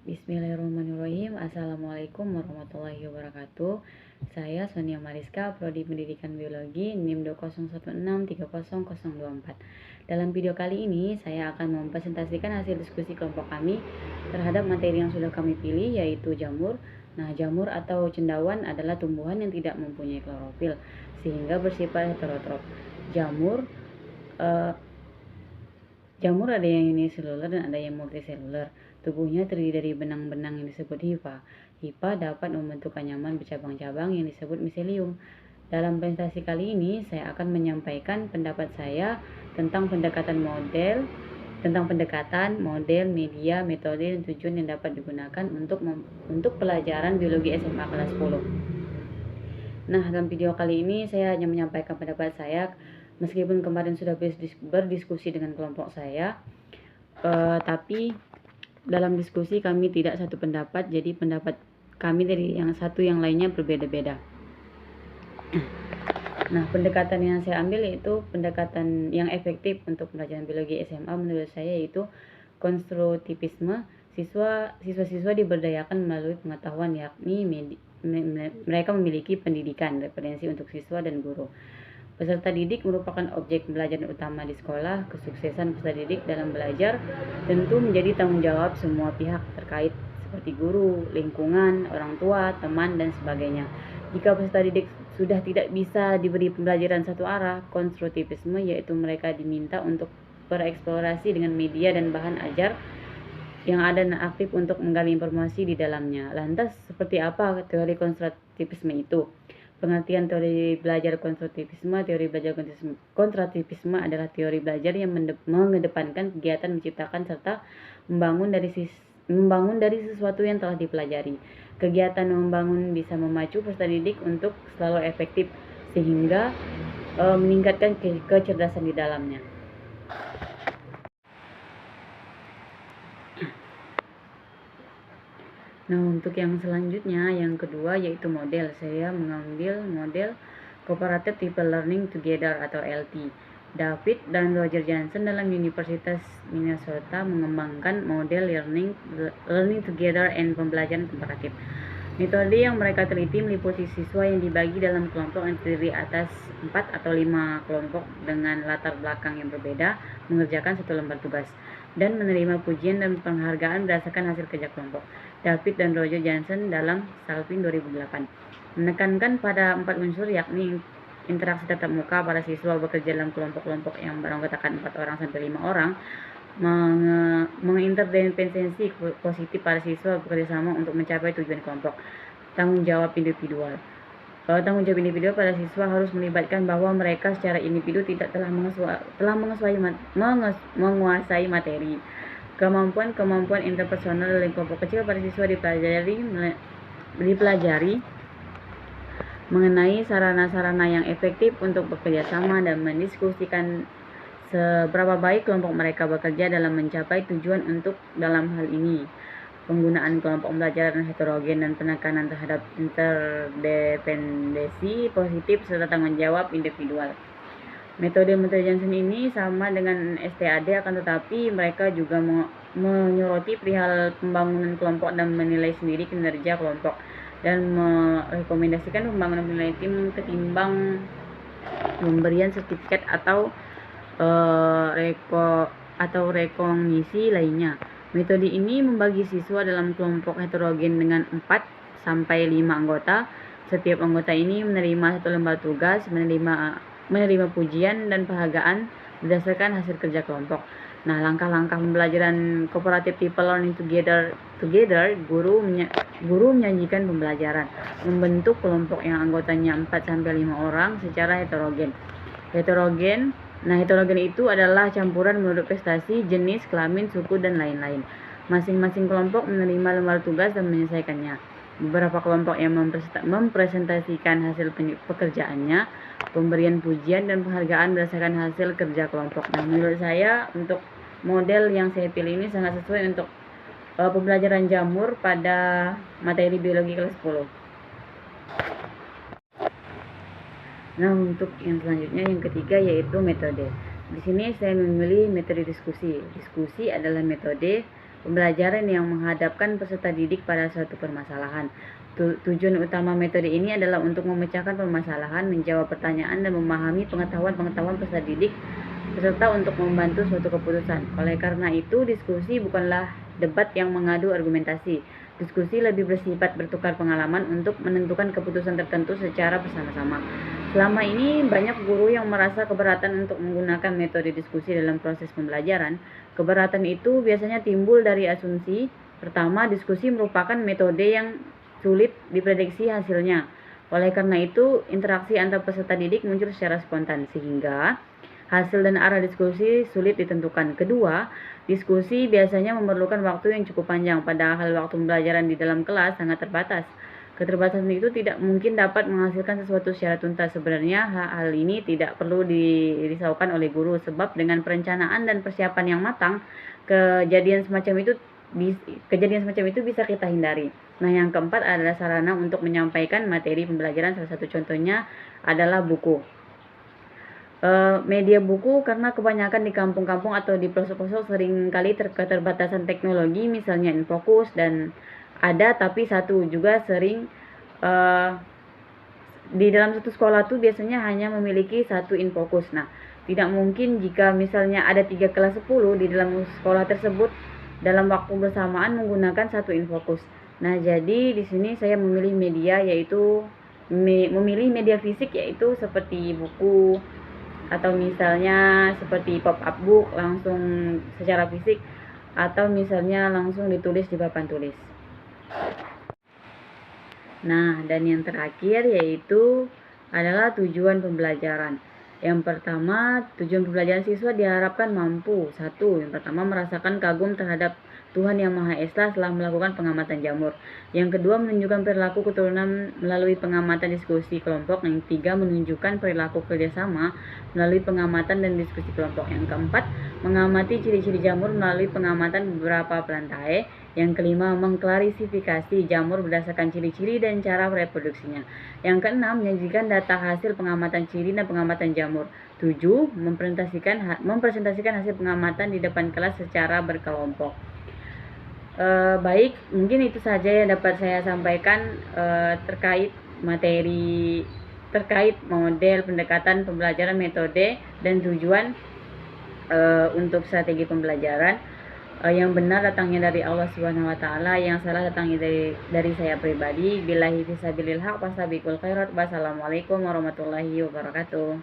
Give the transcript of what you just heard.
Bismillahirrahmanirrahim. Assalamualaikum warahmatullahi wabarakatuh. Saya Sonia Mariska, Prodi Pendidikan Biologi, NIM 2016300024. Dalam video kali ini, saya akan mempresentasikan hasil diskusi kelompok kami terhadap materi yang sudah kami pilih, yaitu jamur. Nah, jamur atau cendawan adalah tumbuhan yang tidak mempunyai klorofil, sehingga bersifat heterotrof. Jamur ada yang uniseluler dan ada yang multiseluler. Tubuhnya terdiri dari benang-benang yang disebut hifa. Hifa dapat membentuk anyaman bercabang-cabang yang disebut miselium. Dalam presentasi kali ini, saya akan menyampaikan pendapat saya tentang pendekatan, model, media, metode, dan tujuan yang dapat digunakan untuk pelajaran biologi SMA kelas 10. Nah, dalam video kali ini saya hanya menyampaikan pendapat saya, meskipun kemarin sudah berdiskusi dengan kelompok saya, tapi dalam diskusi kami tidak satu pendapat, jadi pendapat kami dari yang satu yang lainnya berbeda-beda. Nah, pendekatan yang saya ambil yaitu pendekatan yang efektif untuk pelajaran biologi SMA menurut saya, yaitu konstruktivisme. Siswa-siswa diberdayakan melalui pengetahuan, yakni mereka memiliki pendidikan, referensi untuk siswa dan guru. Peserta didik merupakan objek pembelajaran utama di sekolah. Kesuksesan peserta didik dalam belajar tentu menjadi tanggung jawab semua pihak terkait, seperti guru, lingkungan, orang tua, teman, dan sebagainya. Jika peserta didik sudah tidak bisa diberi pembelajaran satu arah, konstruktivisme, yaitu mereka diminta untuk bereksplorasi dengan media dan bahan ajar yang ada dan aktif untuk menggali informasi di dalamnya. Lantas, seperti apa teori konstruktivisme itu? Pengertian teori belajar konstruktivisme. Teori belajar konstruktivisme adalah teori belajar yang mengedepankan kegiatan menciptakan serta membangun dari sesuatu yang telah dipelajari. Kegiatan membangun bisa memacu peserta didik untuk selalu efektif, sehingga meningkatkan kecerdasan di dalamnya. Nah, untuk yang selanjutnya, yang kedua, yaitu model. Saya mengambil model Cooperative People Learning Together atau LT. David dan Roger Johnson dalam Universitas Minnesota mengembangkan model learning together and pembelajaran kooperatif. Metode yang mereka teliti meliputi siswa yang dibagi dalam kelompok yang terdiri atas 4 atau 5 kelompok dengan latar belakang yang berbeda mengerjakan satu lembar tugas dan menerima pujian dan penghargaan berdasarkan hasil kerja kelompok. David dan Roger Johnson dalam Salvin 2008 menekankan pada 4 unsur, yakni interaksi tatap muka para siswa bekerja dalam kelompok-kelompok yang beranggotakan 4 orang sampai 5 orang, menginterdependensi positif para siswa bekerja sama untuk mencapai tujuan kelompok. Tanggung jawab individual pada siswa harus melibatkan bahwa mereka secara individu tidak telah menguasai materi. Kemampuan interpersonal dalam kelompok kecil pada siswa dipelajari mengenai sarana-sarana yang efektif untuk bekerja sama dan mendiskusikan seberapa baik kelompok mereka bekerja dalam mencapai tujuan. Untuk dalam hal ini, penggunaan kelompok pembelajaran heterogen dan penekanan terhadap interdependensi positif serta tanggung jawab individual. Metode Johnson ini sama dengan STAD, akan tetapi mereka juga menyoroti perihal pembangunan kelompok dan menilai sendiri kinerja kelompok, dan merekomendasikan pembangunan penilai tim ketimbang pemberian sertifikat atau rekognisi lainnya. Metode ini membagi siswa dalam kelompok heterogen dengan 4 sampai 5 anggota. Setiap anggota ini menerima satu lembar tugas, menerima pujian dan penghargaan berdasarkan hasil kerja kelompok. Nah, langkah-langkah pembelajaran Cooperative People Learning Together, guru menyajikan pembelajaran, membentuk kelompok yang anggotanya 4 sampai 5 orang secara heterogen. Heterogen itu adalah campuran menurut prestasi, jenis, kelamin, suku, dan lain-lain. Masing-masing kelompok menerima lembar tugas dan menyelesaikannya. Beberapa kelompok yang mempresentasikan hasil pekerjaannya, pemberian pujian dan penghargaan berdasarkan hasil kerja kelompok. Nah, menurut saya untuk model yang saya pilih ini sangat sesuai untuk pembelajaran jamur pada materi biologi kelas 10. Nah, untuk yang selanjutnya, yang ketiga, yaitu metode. Di sini saya memilih metode diskusi. Diskusi adalah metode pembelajaran yang menghadapkan peserta didik pada suatu permasalahan. Tujuan utama metode ini adalah untuk memecahkan permasalahan, menjawab pertanyaan, dan memahami pengetahuan peserta didik serta untuk membantu suatu keputusan. Oleh karena itu, diskusi bukanlah debat yang mengadu argumentasi. Diskusi lebih bersifat bertukar pengalaman untuk menentukan keputusan tertentu secara bersama-sama. Selama ini, banyak guru yang merasa keberatan untuk menggunakan metode diskusi dalam proses pembelajaran. Keberatan itu biasanya timbul dari asumsi. Pertama, diskusi merupakan metode yang sulit diprediksi hasilnya. Oleh karena itu, interaksi antar peserta didik muncul secara spontan, sehingga hasil dan arah diskusi sulit ditentukan. Kedua, diskusi biasanya memerlukan waktu yang cukup panjang, padahal waktu pembelajaran di dalam kelas sangat terbatas. Keterbatasan itu tidak mungkin dapat menghasilkan sesuatu secara tuntas. Sebenarnya hal ini tidak perlu dirisaukan oleh guru, sebab dengan perencanaan dan persiapan yang matang, kejadian semacam itu bisa kita hindari. Nah, yang keempat adalah sarana untuk menyampaikan materi pembelajaran. Salah satu contohnya adalah buku. Media buku, karena kebanyakan di kampung-kampung atau di pelosok-pelosok seringkali keterbatasan teknologi, misalnya Infocus, dan ada tapi satu juga sering di dalam satu sekolah tuh biasanya hanya memiliki satu Infocus. Nah, tidak mungkin jika misalnya ada 3 kelas 10 di dalam sekolah tersebut dalam waktu bersamaan menggunakan satu Infocus. Nah, jadi di sini saya memilih media, yaitu memilih media fisik, yaitu seperti buku, atau misalnya seperti pop-up book langsung secara fisik, atau misalnya langsung ditulis di papan tulis. Nah, dan yang terakhir yaitu adalah tujuan pembelajaran. Yang pertama, tujuan pembelajaran siswa diharapkan mampu. Yang pertama, merasakan kagum terhadap Tuhan Yang Maha Esa setelah melakukan pengamatan jamur. Yang kedua, menunjukkan perilaku keturunan melalui pengamatan diskusi kelompok. Yang ketiga, menunjukkan perilaku kerjasama melalui pengamatan dan diskusi kelompok. Yang keempat, mengamati ciri-ciri jamur melalui pengamatan beberapa perantai. Yang kelima, mengklasifikasi jamur berdasarkan ciri-ciri dan cara reproduksinya. Yang keenam, menyajikan data hasil pengamatan ciri dan pengamatan jamur. 7, mempresentasikan hasil pengamatan di depan kelas secara berkelompok. Baik, mungkin itu saja yang dapat saya sampaikan terkait materi, terkait model pendekatan pembelajaran, metode, dan tujuan untuk strategi pembelajaran. Yang benar datangnya dari Allah Subhanahu wa taala, yang salah datangnya dari saya pribadi. Billahi fisabilil haq, wasabiqul khairat. Wassalamualaikum warahmatullahi wabarakatuh.